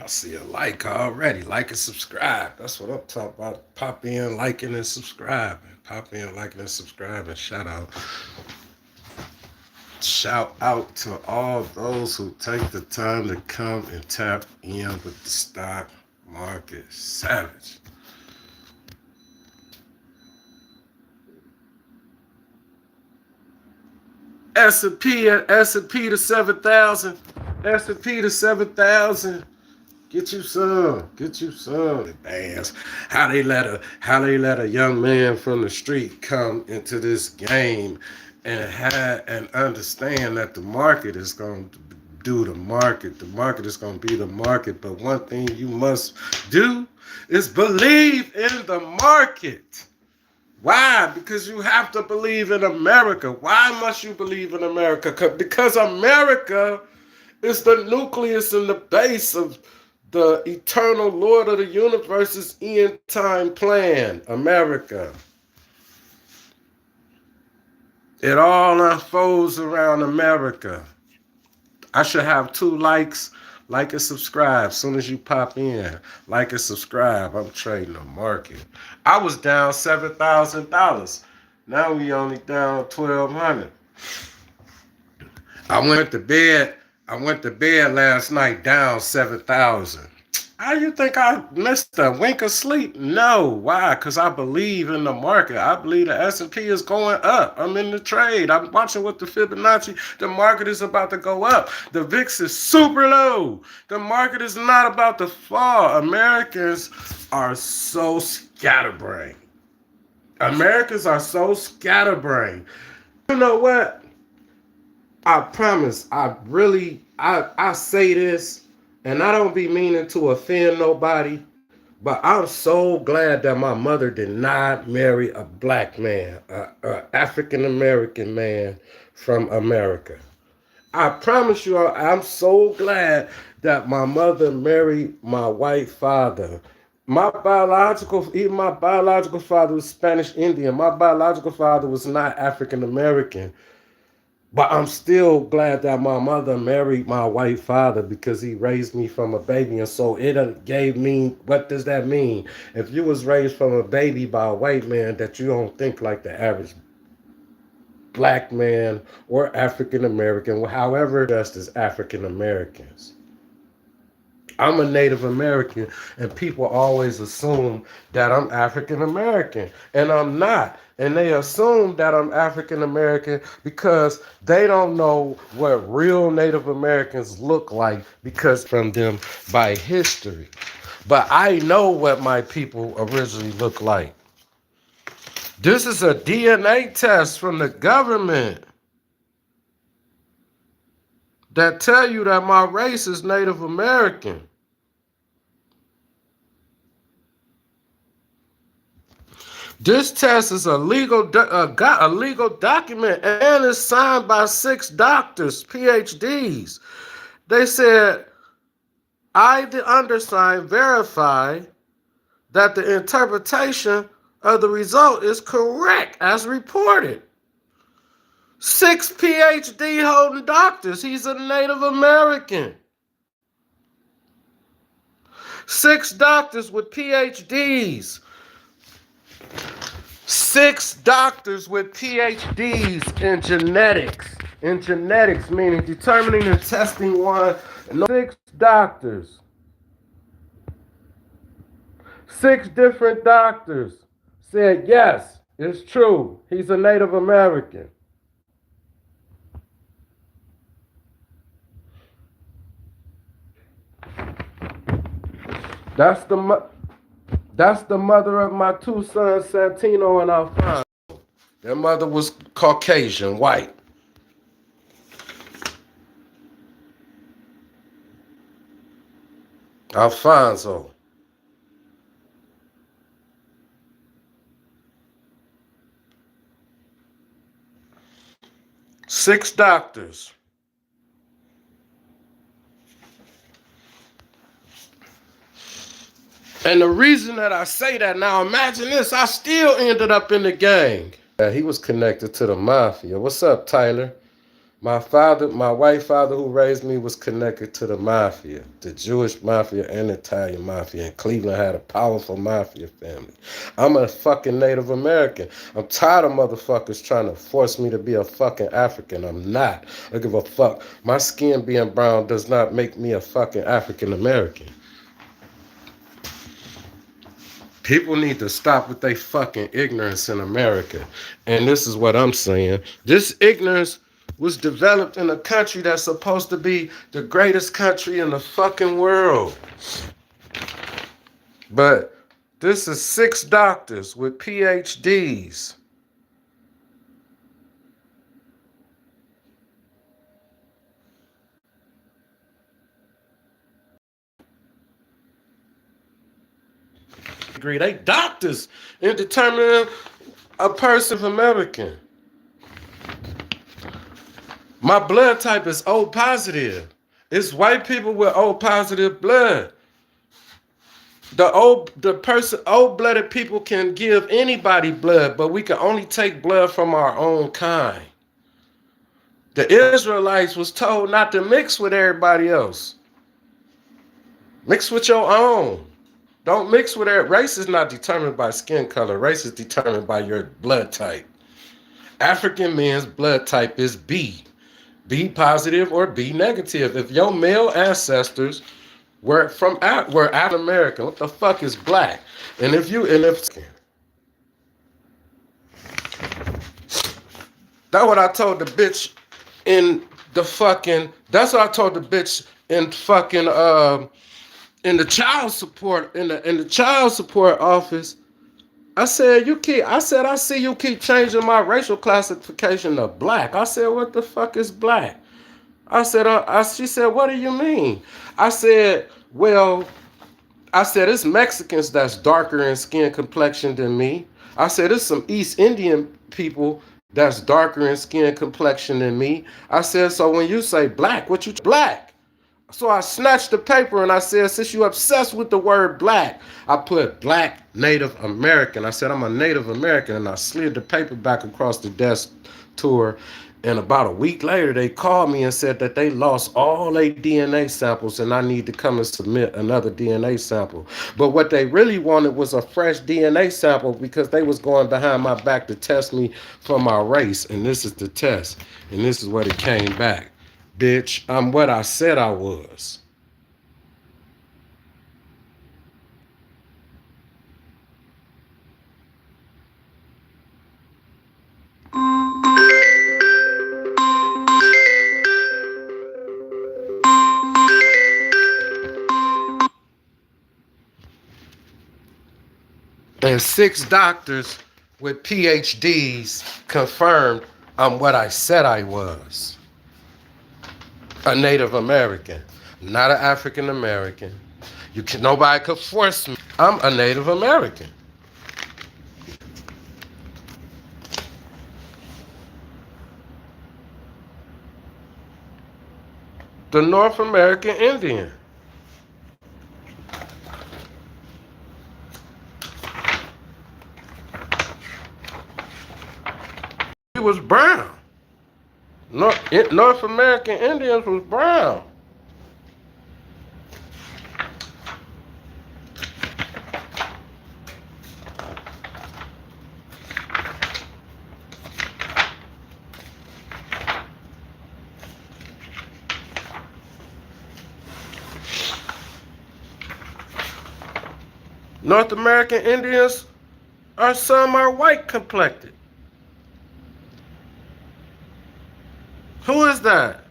I see a like already. Like and subscribe. That's what I'm talking about. Pop in, liking, and subscribing. Pop in, liking, and subscribing. Shout out to all those who take the time to come and tap in with the stock market. Savage. S&P to 7,000. S&P to 7,000. Get you some. Get you some. Bands. How they let a young man from the street come into this game and understand that the market is going to do the market. The market is going to be the market. But one thing you must do is believe in the market. Why? Because you have to believe in America. Why must you believe in America? Because America is the nucleus and the base of the eternal Lord of the universe's end time plan. America. It all unfolds around America. I should have 2 likes. Like and subscribe as soon as you pop in. Like and subscribe. I'm trading the market. I was down $7,000. Now we only down 1,200. I went to bed. I went to bed last night down 7,000. How you think I missed a wink of sleep? No. Why? Because I believe in the market. I believe the S&P is going up. I'm in the trade. I'm watching with the Fibonacci. The market is about to go up. The VIX is super low. The market is not about to fall. Americans are so scatterbrained. Americans are so scatterbrained. You know what? I promise, I say this, and I don't be meaning to offend nobody, but I'm so glad that my mother did not marry a black man, a African American man from America. I promise you, I'm so glad that my mother married my white father. Even my biological father was Spanish Indian. My biological father was not African American. But I'm still glad that my mother married my white father because he raised me from a baby. And so it gave me, what does that mean? If you was raised from a baby by a white man, that you don't think like the average black man or African American, however just as African Americans. I'm a Native American, and people always assume that I'm African American, and I'm not. And they assume that I'm African American because they don't know what real Native Americans look like because from them by history. But I know what my people originally look like. This is a DNA test from the government that tell you that my race is Native American. This test is a legal document and is signed by 6 doctors, PhDs. They said, I, the undersigned, verify that the interpretation of the result is correct as reported. 6 PhD holding doctors. He's a Native American. 6 doctors with PhDs. 6 doctors with PhDs in genetics. In genetics, meaning determining and testing one. 6 doctors. 6 different doctors said, yes, it's true. He's a Native American. That's the mother of my 2 sons, Santino and Alfonso. Their mother was Caucasian, white. Alfonso. 6 doctors. And the reason that I say that, now imagine this, I still ended up in the gang. He was connected to the mafia. What's up, Tyler? My white father who raised me was connected to the mafia, the Jewish mafia and Italian mafia. And Cleveland had a powerful mafia family. I'm a fucking Native American. I'm tired of motherfuckers trying to force me to be a fucking African. I'm not. I give a fuck. My skin being brown does not make me a fucking African American. People need to stop with their fucking ignorance in America. And this is what I'm saying. This ignorance was developed in a country that's supposed to be the greatest country in the fucking world. But this is 6 doctors with PhDs. They doctors in determining a person American. My blood type is O positive. It's white people with O positive blood. O-blooded people can give anybody blood, but we can only take blood from our own kind. The Israelites was told not to mix with everybody else. Mix with your own. Don't mix with everybody. Race is not determined by skin color. Race is determined by your blood type. African men's blood type is B. B positive or B negative. If your male ancestors were African American, what the fuck is black? That's what I told the bitch that's what I told the bitch in the child support in the child support office. I said, I see you keep changing my racial classification to black. I said, what the fuck is black? She said, what do you mean? I said, it's Mexicans that's darker in skin complexion than me. I said, it's some East Indian people that's darker in skin complexion than me. I said, so when you say black, what you black? So I snatched the paper and I said, since you obsessed with the word black, I put black Native American. I said, I'm a Native American, and I slid the paper back across the desk to her. And about a week later, they called me and said that they lost all their DNA samples and I need to come and submit another DNA sample. But what they really wanted was a fresh DNA sample because they was going behind my back to test me for my race. And this is the test. And this is what it came back. Bitch, I'm what I said I was. And 6 doctors with PhDs confirmed I'm what I said I was. A Native American, not an African American. Nobody could force me. I'm a Native American. The North American Indian. He was brown. North American Indians was brown. North American Indians some are white complected. Who is that?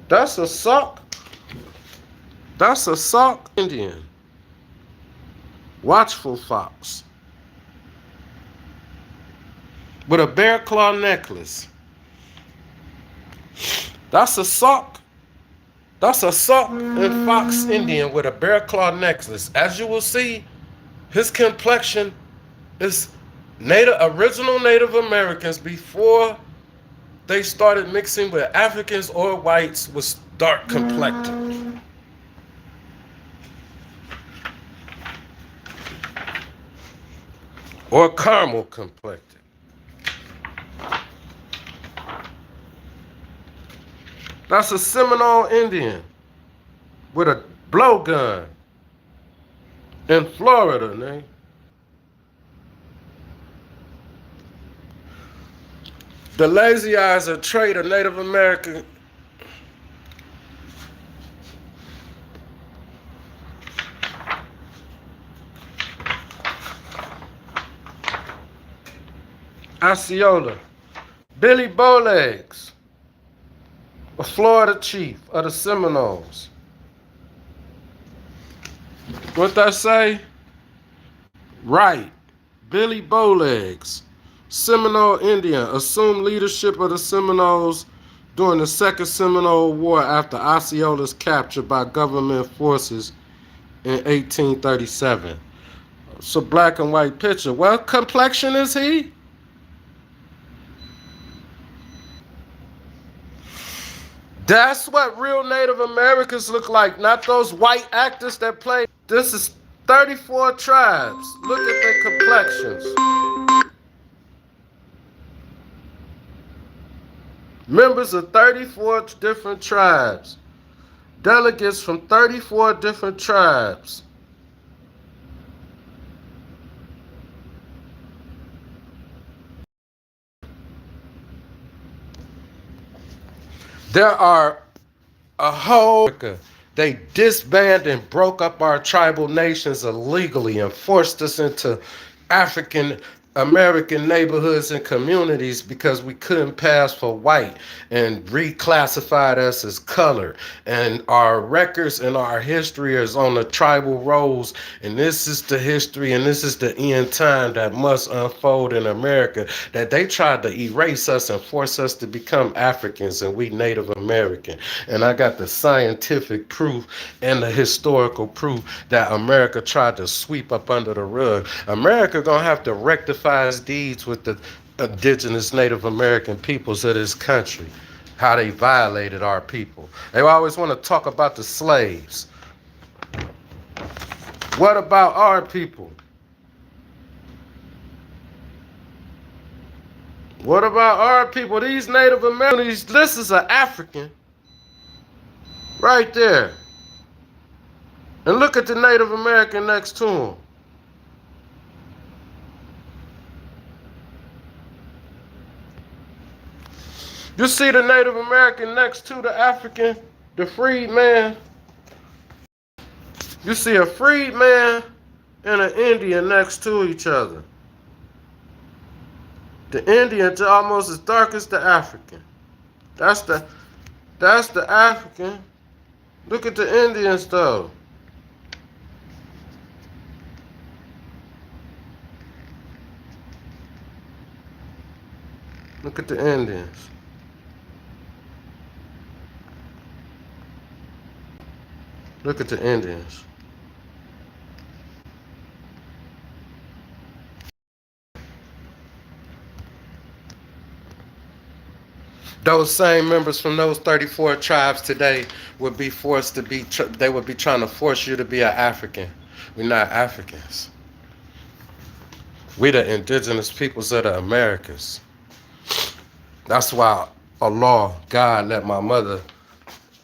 That's a Sauk. That's a Sauk Indian. Watchful fox. With a bear claw necklace. That's a Sauk. That's a Sauk and Fox Indian with a bear claw necklace. As you will see, his complexion is original Native Americans before they started mixing with Africans or whites was dark complected. Or caramel complected. That's a Seminole Indian with a blowgun in Florida, nigga. The lazy eyes are a trait of Native American. Osceola. Billy Bowlegs, a Florida chief of the Seminoles. What that say? Right. Billy Bowlegs, Seminole Indian, assumed leadership of the Seminoles during the Second Seminole War after Osceola's capture by government forces in 1837. It's a black and white picture. What complexion is he? That's what real Native Americans look like, not those white actors that play. This is 34 tribes. Look at their complexions. Members of 34 different tribes. Delegates from 34 different tribes. There are a whole... They disbanded and broke up our tribal nations illegally and forced us into African American neighborhoods and communities because we couldn't pass for white and reclassified us as color. And our records and our history is on the tribal rolls. And this is the history and this is the end time that must unfold in America, that they tried to erase us and force us to become Africans and we Native American. And I got the scientific proof and the historical proof that America tried to sweep up under the rug. America gonna have to rectify its deeds with the indigenous Native American peoples of this country, how they violated our people. They always want to talk about the slaves. What about our people? What about our people? These Native Americans, this is an African right there. And look at the Native American next to him. You see the Native American next to the African, the freed man? You see a freed man and an Indian next to each other. The Indian almost as dark as the African. That's the African. Look at the Indians though. Look at the Indians. Look at the Indians. Those same members from those 34 tribes today would be forced to be, they would be trying to force you to be an African. We're not Africans. We the indigenous peoples of the Americas. That's why Allah, God, let my mother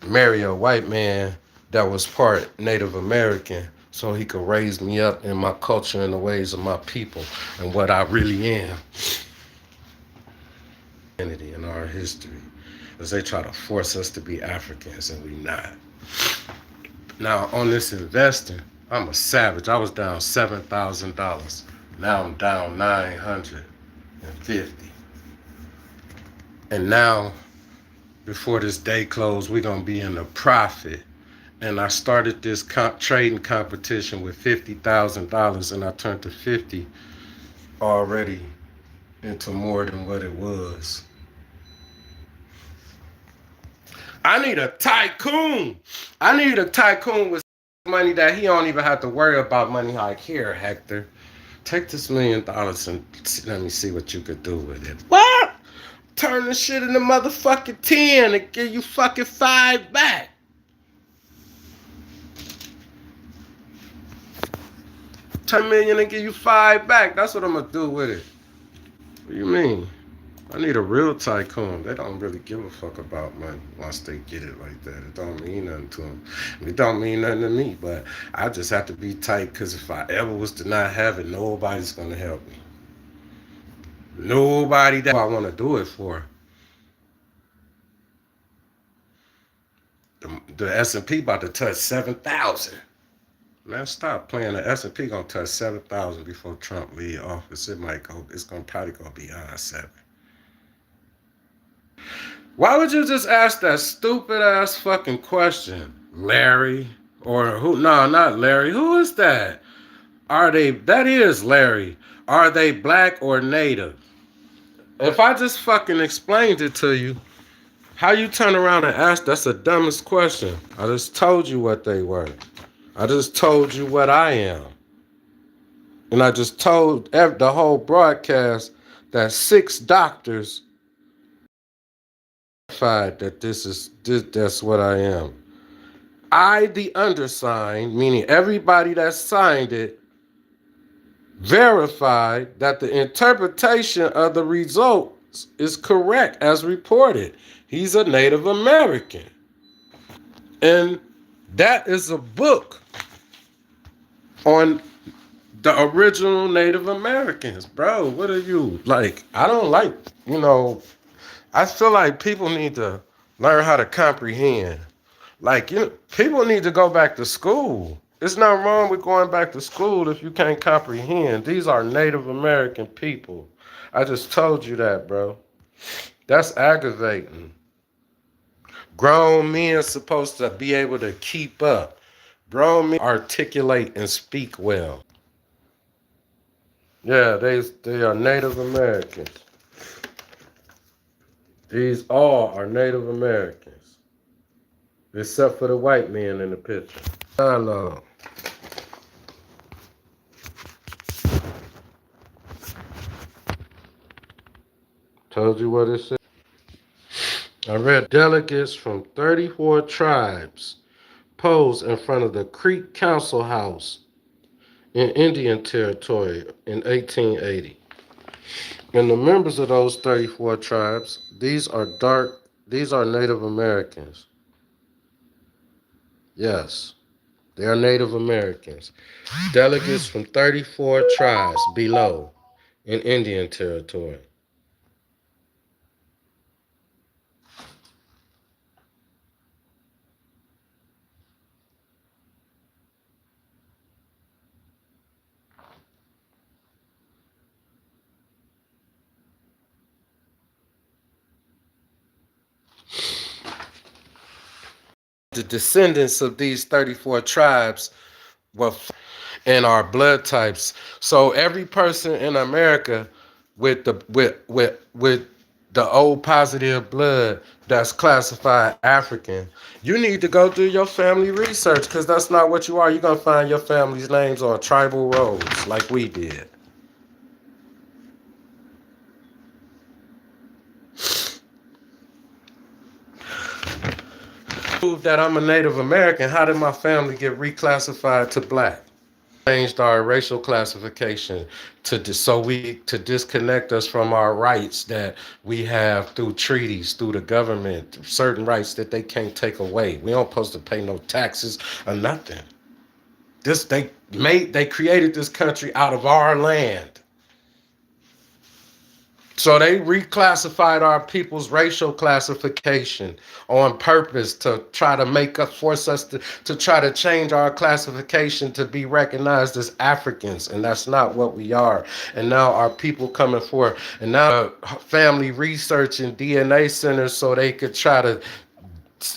marry a white man that was part Native American so he could raise me up in my culture and the ways of my people and what I really am. In our history, as they try to force us to be Africans and we not. Now on this investing, I'm a savage. I was down $7,000. Now I'm down $950. And now, before this day close, we're gonna be in a profit. And I started this trading competition with $50,000, and I turned the 50 already into more than what it was. I need a tycoon. I need a tycoon with money that he don't even have to worry about money like, here, Hector, take this $1 million and let me see what you could do with it. What? Turn this shit into motherfucking 10 and give you fucking 5 back. $10 million and give you 5 back. That's what I'm gonna do with it. What do you mean? I need a real tycoon. They don't really give a fuck about money once they get it like that. It don't mean nothing to them. It don't mean nothing to me. But I just have to be tight because if I ever was to not have it, nobody's gonna help me. Nobody that I want to do it for. The S&P about to touch 7,000. Man, stop playing. The S&P gonna touch 7,000 before Trump leave office. It might go. It's gonna probably go beyond 7. Why would you just ask that stupid ass fucking question, Larry? Or who? No, not Larry. Who is that? Are they? That is Larry. Are they black or native? If I just fucking explained it to you, how you turn around and ask? That's the dumbest question. I just told you what they were. I just told you what I am. And I just told the whole broadcast that 6 doctors verified that that's what I am. I, the undersigned, meaning everybody that signed it, verified that the interpretation of the results is correct as reported. He's a Native American. And that is a book on the original Native Americans. Bro, what are you like? I don't like, I feel like people need to learn how to comprehend. Like, people need to go back to school. There's nothing wrong with going back to school if you can't comprehend. These are Native American people. I just told you that, bro. That's aggravating. Grown men supposed to be able to keep up. Grown men articulate and speak well. Yeah, they are Native Americans. These all are Native Americans. Except for the white man in the picture. Dialogue. Told you what it said. I read delegates from 34 tribes posed in front of the Creek Council House in Indian Territory in 1880. And the members of those 34 tribes, these are Native Americans. Yes, they are Native Americans. Delegates from 34 tribes below in Indian Territory. The descendants of these 34 tribes were in our blood types. So every person in America with the O positive blood that's classified African, you need to go do your family research because that's not what you are. You're gonna find your family's names on tribal roads like we did. Prove that I'm a Native American. How did my family get reclassified to black? Changed our racial classification to disconnect us from our rights that we have through treaties, through the government, certain rights that they can't take away. We don't supposed to pay no taxes or nothing. They created this country out of our land. So they reclassified our people's racial classification on purpose to try to force us to try to change our classification to be recognized as Africans. And that's not what we are. And now our people coming forward. And now family research and DNA centers so they could try to.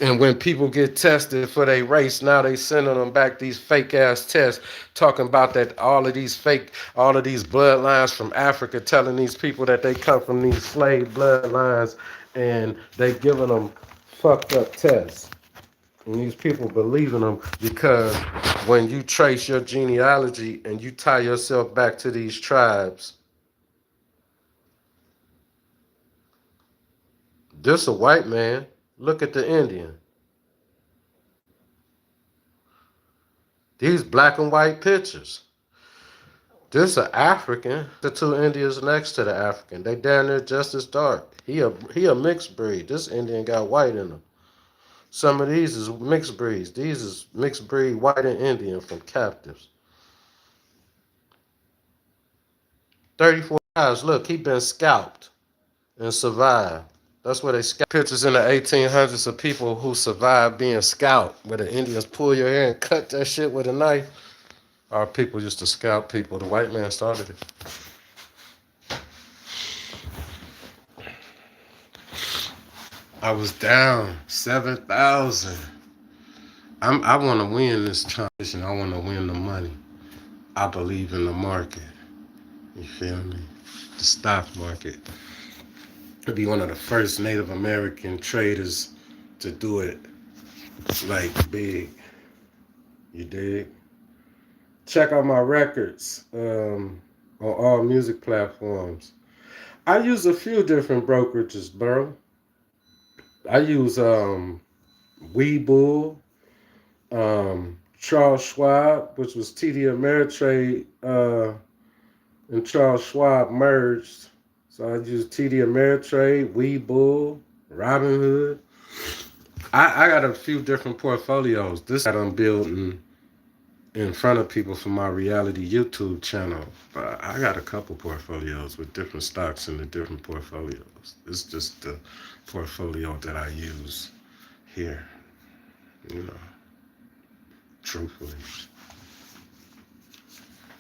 And when people get tested for their race, now they sending them back these fake ass tests, talking about that all of these bloodlines from Africa, telling these people that they come from these slave bloodlines, and they giving them fucked up tests. And these people believing them because when you trace your genealogy and you tie yourself back to these tribes, this a white man. Look at the Indian. These black and white pictures. This a African. The two Indians next to the African. They down there just as dark. He a mixed breed. This Indian got white in him. Some of these is mixed breeds. These is mixed breed white and Indian from captives. 34 guys. Look, he been scalped and survived. That's where they scalp pictures in the 1800s of people who survived being scalped, where the Indians pull your hair and cut that shit with a knife. Our people used to scalp people. The white man started it. I was down 7,000. I want to win this competition. I want to win the money. I believe in the market. You feel me? The stock market. To be one of the first Native American traders to do it like big. You dig? Check out my records on all music platforms. I use a few different brokerages, bro. I use Webull, Charles Schwab, which was TD Ameritrade, and Charles Schwab merged. So I use TD Ameritrade, Webull, Robinhood. I got a few different portfolios. This that I'm building in front of people for my reality YouTube channel. But I got a couple portfolios with different stocks in the different portfolios. It's just the portfolio that I use here, you know, truthfully.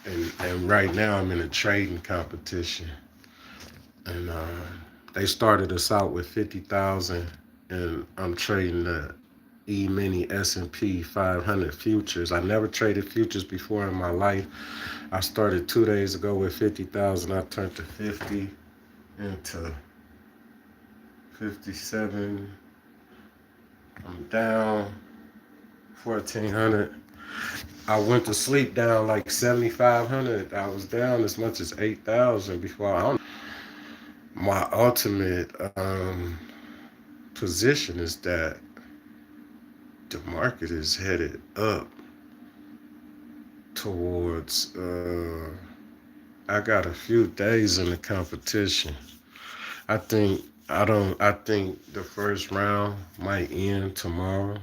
And right now I'm in a trading competition. And they started us out with 50,000, and I'm trading the E-mini S&P 500 futures. I never traded futures before in my life. I started 2 days ago with 50,000. I turned to 50 into 57. I'm down 1,400. I went to sleep down like 7,500. I was down as much as 8,000 before. My ultimate position is that the market is headed up towards. I got a few days in the competition. I think the first round might end tomorrow.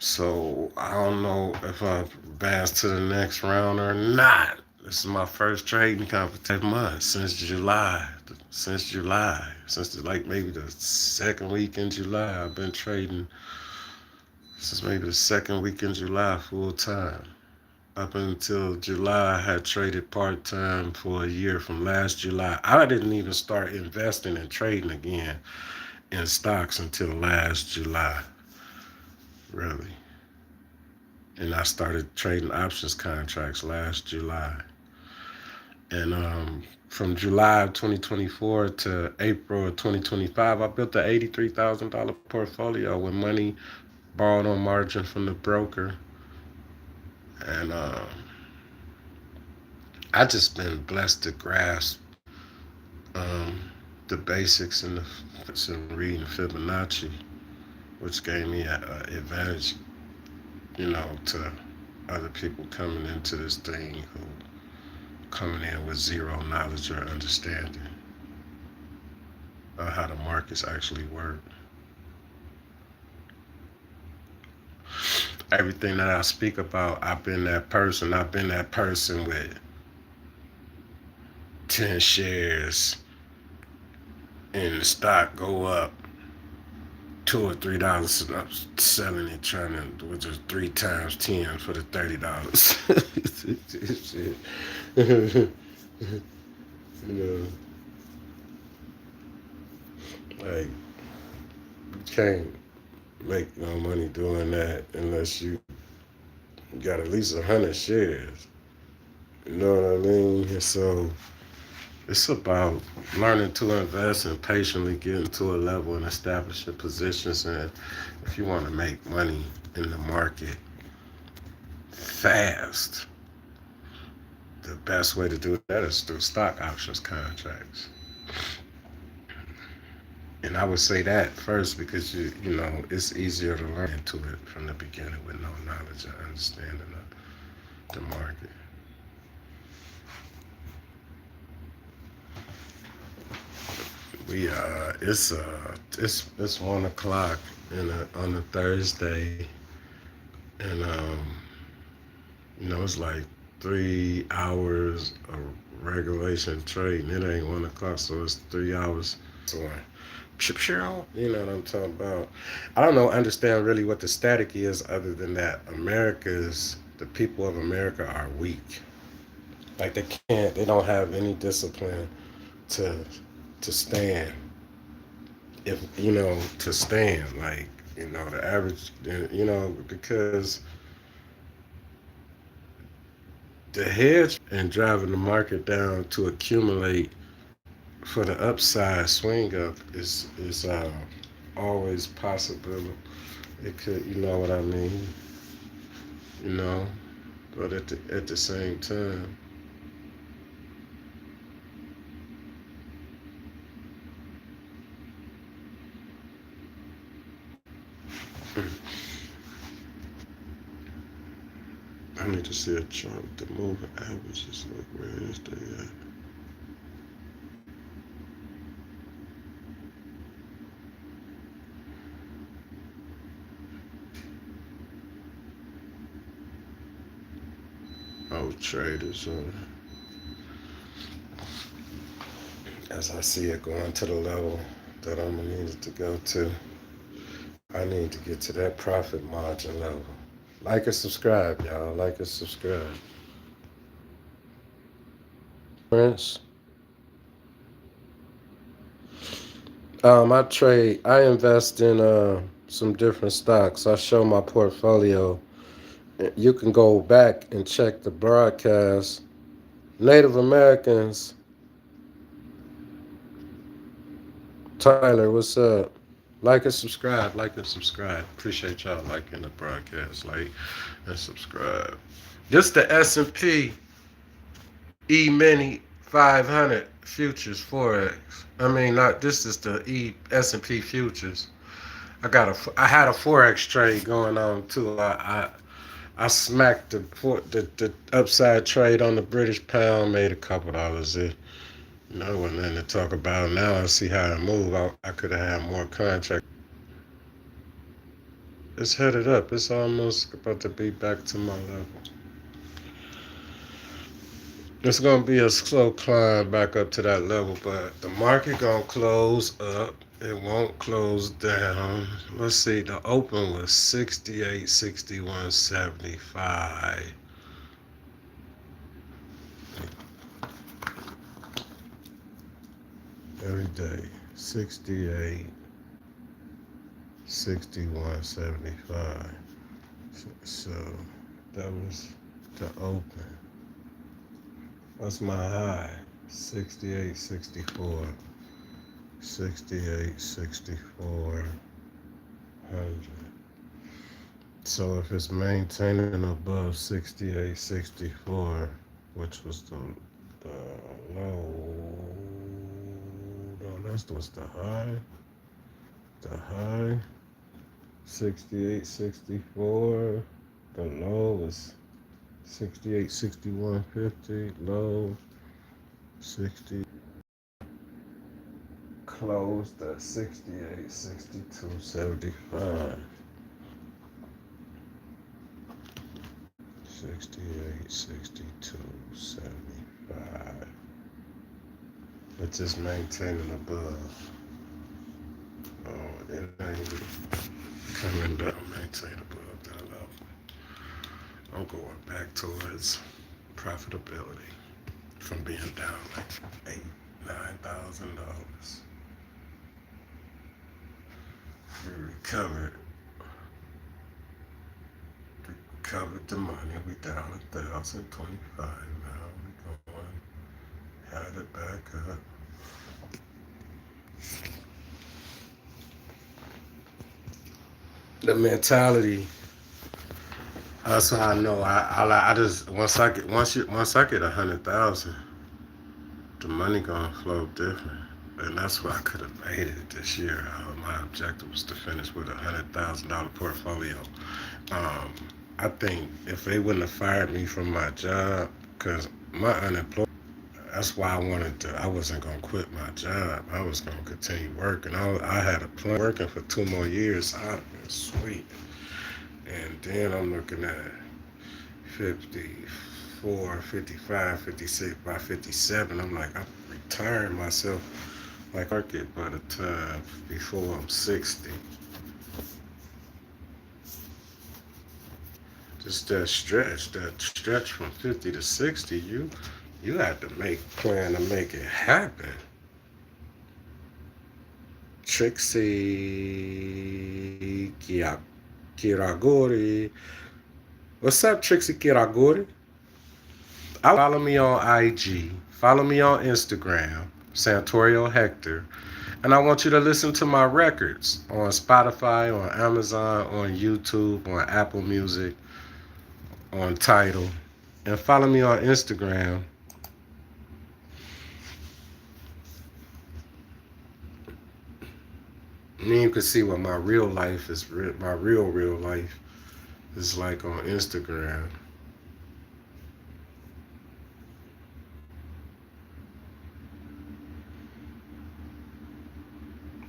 So I don't know if I advance to the next round or not. This is my first trading competition month since July. Since like maybe the second week in July. I've been trading since maybe the second week in July full time. Up until July, I had traded part-time for a year from last July. I didn't even start investing and trading again in stocks until last July, really. And I started trading options contracts last July. And from July of 2024 to April of 2025, I built an $83,000 portfolio with money borrowed on margin from the broker. And I just been blessed to grasp the basics and reading Fibonacci, which gave me an advantage, to other people coming into this thing who coming in with zero knowledge or understanding of how the markets actually work. Everything that I speak about, I've been that person. I've been that person with 10 shares and the stock go up $2 or $3, selling it, trying to, which is 3 times 10 for the $30. you know, like you can't make no money doing that unless you got at least 100 shares. You know what I mean? So it's about learning to invest and patiently getting to a level and establishing positions. And if you want to make money in the market fast, the best way to do that is through stock options contracts. And I would say that first because it's easier to learn into it from the beginning with no knowledge or understanding of the market. We it's 1 o'clock on a Thursday, and it's like 3 hours of regulation trading. It ain't 1 o'clock, so it's 3 hours. So, you know what I'm talking about. I don't know, understand really what the static is, other than that the people of America are weak. Like they don't have any discipline to stand. If to stand, like the average, because the hedge and driving the market down to accumulate for the upside swing up is always possible. It could, you know what I mean, you know, but at the same time, I need to see a chart. The moving averages, like where is they at? Oh, traders. As I see it going to the level that I'm gonna need it to go to, I need to get to that profit margin level. Like and subscribe, y'all. Like and subscribe. Prince. I invest in some different stocks. I show my portfolio. You can go back and check the broadcast. Native Americans. Tyler, what's up? Like and subscribe. Like and subscribe. Appreciate y'all liking the broadcast. Like and subscribe. This the S&P E-mini 500 futures forex. I mean, not this is the S&P futures. I had a forex trade going on too. I smacked the upside trade on the British pound, made a couple dollars there. Wasn't nothing to talk about. Now I see how it moved. I could have had more contract. It's headed up. It's almost about to be back to my level. It's gonna be a slow climb back up to that level, but the market gonna close up. It won't close down. Let's see. The open was 68, 61, 75. Every day, 68, 61, 75. So that was the open. What's my high? 68, 64. 68, 64, 100. So if it's maintaining above 68, 64, which was the low, no, that was the high. The high, 68, 64. The low was 68, 61, 50. Low, 60. Closed at 68, 62, 75. 68, 62, 75. It's just maintaining above. Oh, it ain't coming down, maintain above that level. I'm going back towards profitability from being down like $8,000, $9,000. We recovered the money. We down 1,025 now. We going, had it back up. The mentality. That's how I know. I just once I get 100,000, the money gonna flow different. And that's why I could have made it this year. My objective was to finish with $100,000 portfolio. I think if they wouldn't have fired me from my job, because my unemployment, That's why I wasn't going to quit my job. I was going to continue working. I had a plan working for 2 more years. I'd been sweet. And then I'm looking at 54, 55, 56. By 57, I'm like, I'm retiring myself like market by the time before I'm 60. Just that stretch from 50 to 60, you have to plan to make it happen. Trixie Kiragori. What's up, Trixie Kiragori? Follow me on IG. Follow me on Instagram, Santorio Hector. And I want you to listen to my records on Spotify, on Amazon, on YouTube, on Apple Music, on Tidal. And follow me on Instagram. And then you can see what my real life is, my real life is like on Instagram.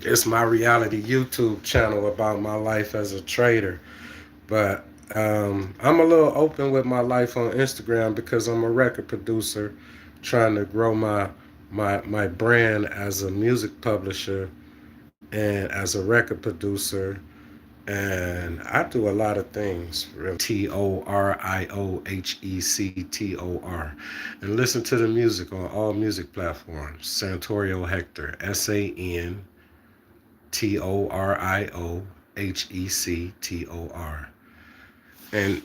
It's my reality YouTube channel about my life as a trader. But I'm a little open with my life on Instagram because I'm a record producer trying to grow my brand as a music publisher and as a record producer. And I do a lot of things, really. TORIOHECTOR. And listen to the music on all music platforms. Santorio Hector. SANTORIOHECTOR. And,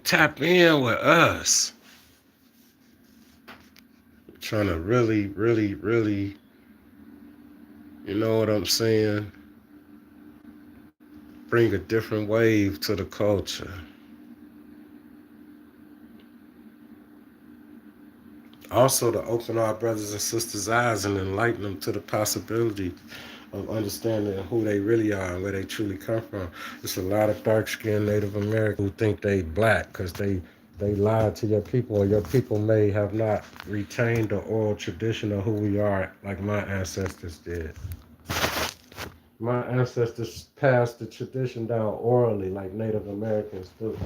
tap in with us. Trying to really, you know what I'm saying? Bring a different wave to the culture. Also to open our brothers and sisters' eyes and enlighten them to the possibility of understanding who they really are and where they truly come from. There's a lot of dark-skinned Native Americans who think they black because they lied to your people, or your people may have not retained the oral tradition of who we are like my ancestors did. My ancestors passed the tradition down orally like Native Americans do.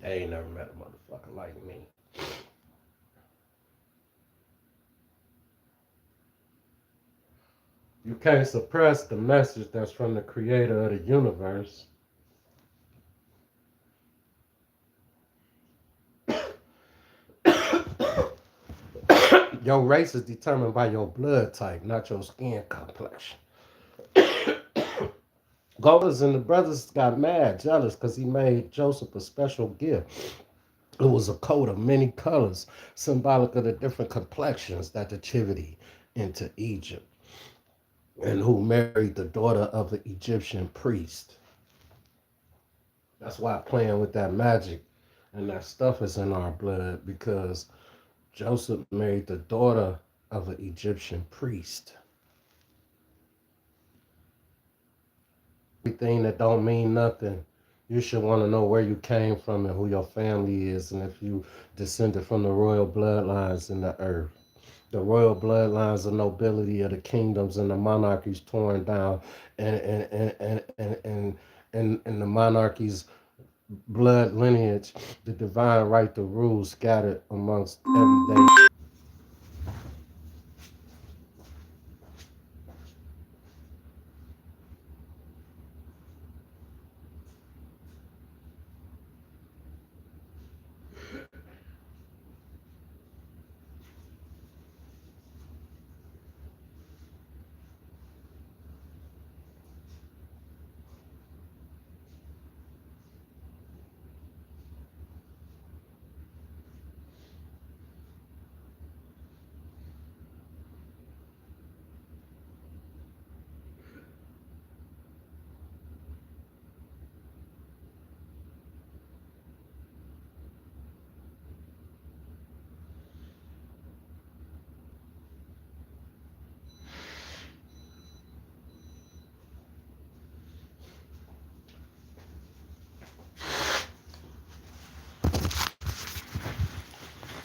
They ain't never met a motherfucker like me. You can't suppress the message that's from the creator of the universe. Your race is determined by your blood type, not your skin complexion. Golders and the brothers got mad, jealous, because he made Joseph a special gift. It was a coat of many colors, symbolic of the different complexions that the Tivity into Egypt, and who married the daughter of an Egyptian priest. That's why playing with that magic and that stuff is in our blood, because Joseph married the daughter of an Egyptian priest. Everything that don't mean nothing You should want to know where you came from and who your family is, and if you descended from the royal bloodlines in the earth. The royal bloodlines of nobility of the kingdoms and the monarchies torn down, and the monarchies blood lineage, the divine right to rule scattered amongst everyday.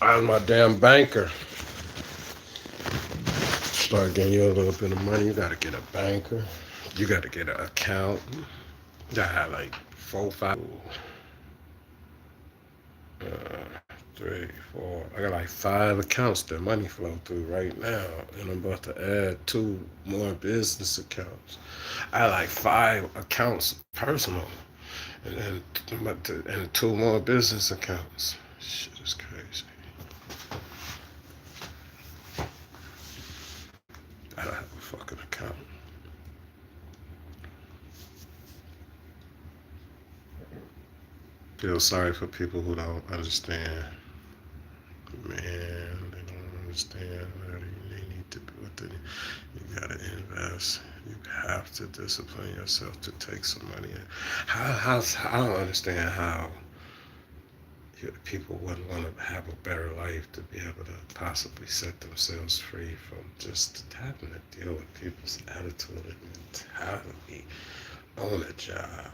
I was my damn banker. Start getting you a little bit of money. You got to get a banker. You got to get an accountant. You got to have like four, five. Three, four. I got like five accounts that money flow through right now, and I'm about to add two more business accounts. I had like five accounts personal, and then and two more business accounts. Shit is crazy. I don't have a fucking account. Feel sorry for people who don't understand. Man, they don't understand what they need to do. You gotta invest. You have to discipline yourself to take some money. I don't understand how people wouldn't want to have a better life to be able to possibly set themselves free from just having to deal with people's attitude and mentality on a job.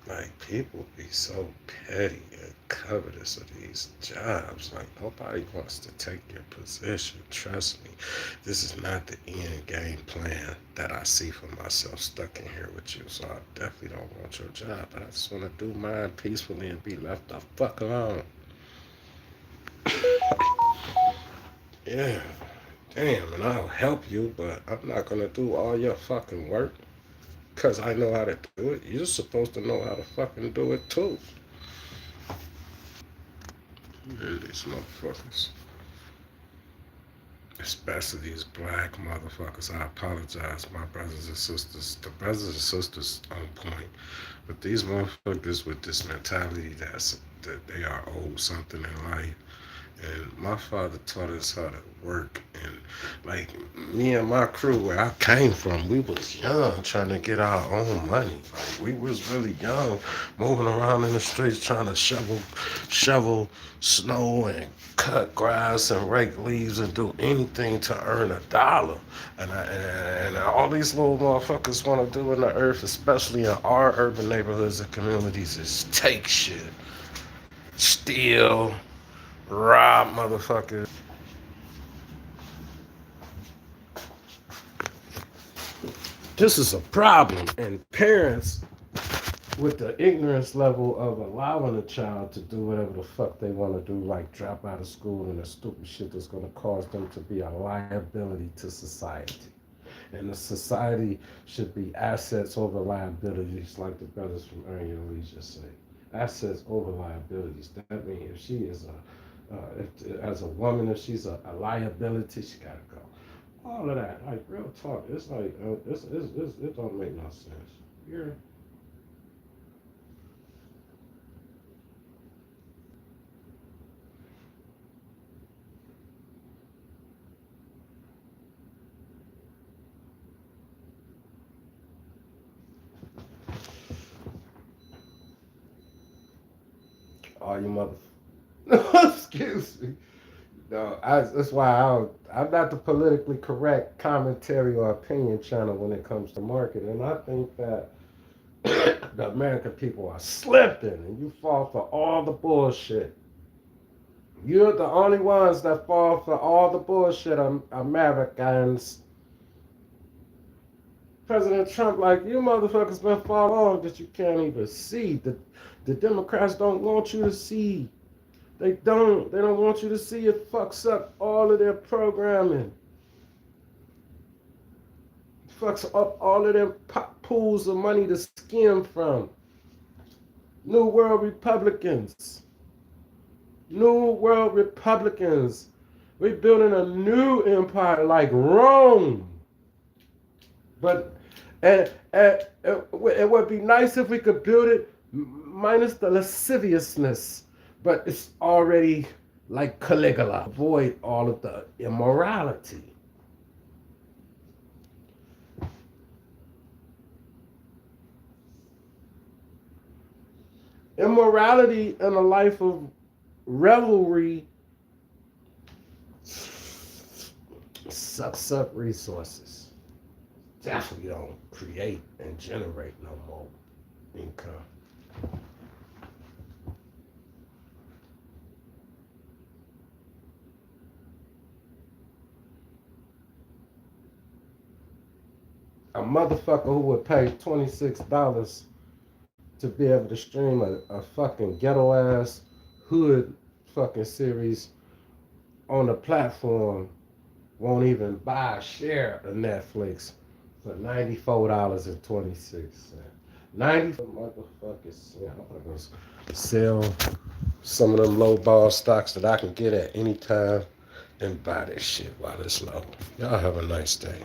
Like, people be so petty and covetous of these jobs. Like, nobody wants to take your position. Trust me, this is not the end game plan that I see for myself stuck in here with you. So I definitely don't want your job. But I just want to do mine peacefully and be left the fuck alone. Yeah, damn, and I'll help you, but I'm not gonna do all your fucking work because I know how to do it. You're supposed to know how to fucking do it too. Yeah, these motherfuckers. Especially these black motherfuckers. I apologize, my brothers and sisters. The brothers and sisters on point. But these motherfuckers with this mentality that they are owed something in life. And my father taught us how to work. And like me and my crew, where I came from, we was young trying to get our own money. Like, we was really young, moving around in the streets trying to shovel snow and cut grass and rake leaves and do anything to earn a dollar. And all these little motherfuckers want to do in the earth, especially in our urban neighborhoods and communities, is take shit, steal, rob motherfuckers. This is a problem. And parents, with the ignorance level of allowing a child to do whatever the fuck they want to do, like drop out of school and the stupid shit that's going to cause them to be a liability to society. And the society should be assets over liabilities, like the brothers from Earn Your Leisure say. Assets over liabilities. That means if she is as a woman, if she's a liability, she gotta go. All of that, like real talk. It's like it don't make no sense. You're all you mother. Excuse me. No, that's why I'm not the politically correct commentary or opinion channel when it comes to marketing. And I think that the American people are slipping, and you fall for all the bullshit. You're the only ones that fall for all the bullshit, Americans. President Trump, like, you motherfuckers been far long that you can't even see. The Democrats don't want you to see. They don't. They don't want you to see. It fucks up all of their programming. It fucks up all of their pools of money to skim from. New World Republicans. New World Republicans. We're building a new empire like Rome. But it would be nice if we could build it minus the lasciviousness. But it's already like Caligula. Avoid all of the immorality. Immorality in a life of revelry sucks up resources. Definitely don't create and generate no more income. A motherfucker who would pay $26 to be able to stream a fucking ghetto ass hood fucking series on a platform won't even buy a share of Netflix for $94.26. 90 motherfuckers. Yeah, I'm gonna sell some of them low ball stocks that I can get at any time and buy this shit while it's low. Y'all have a nice day.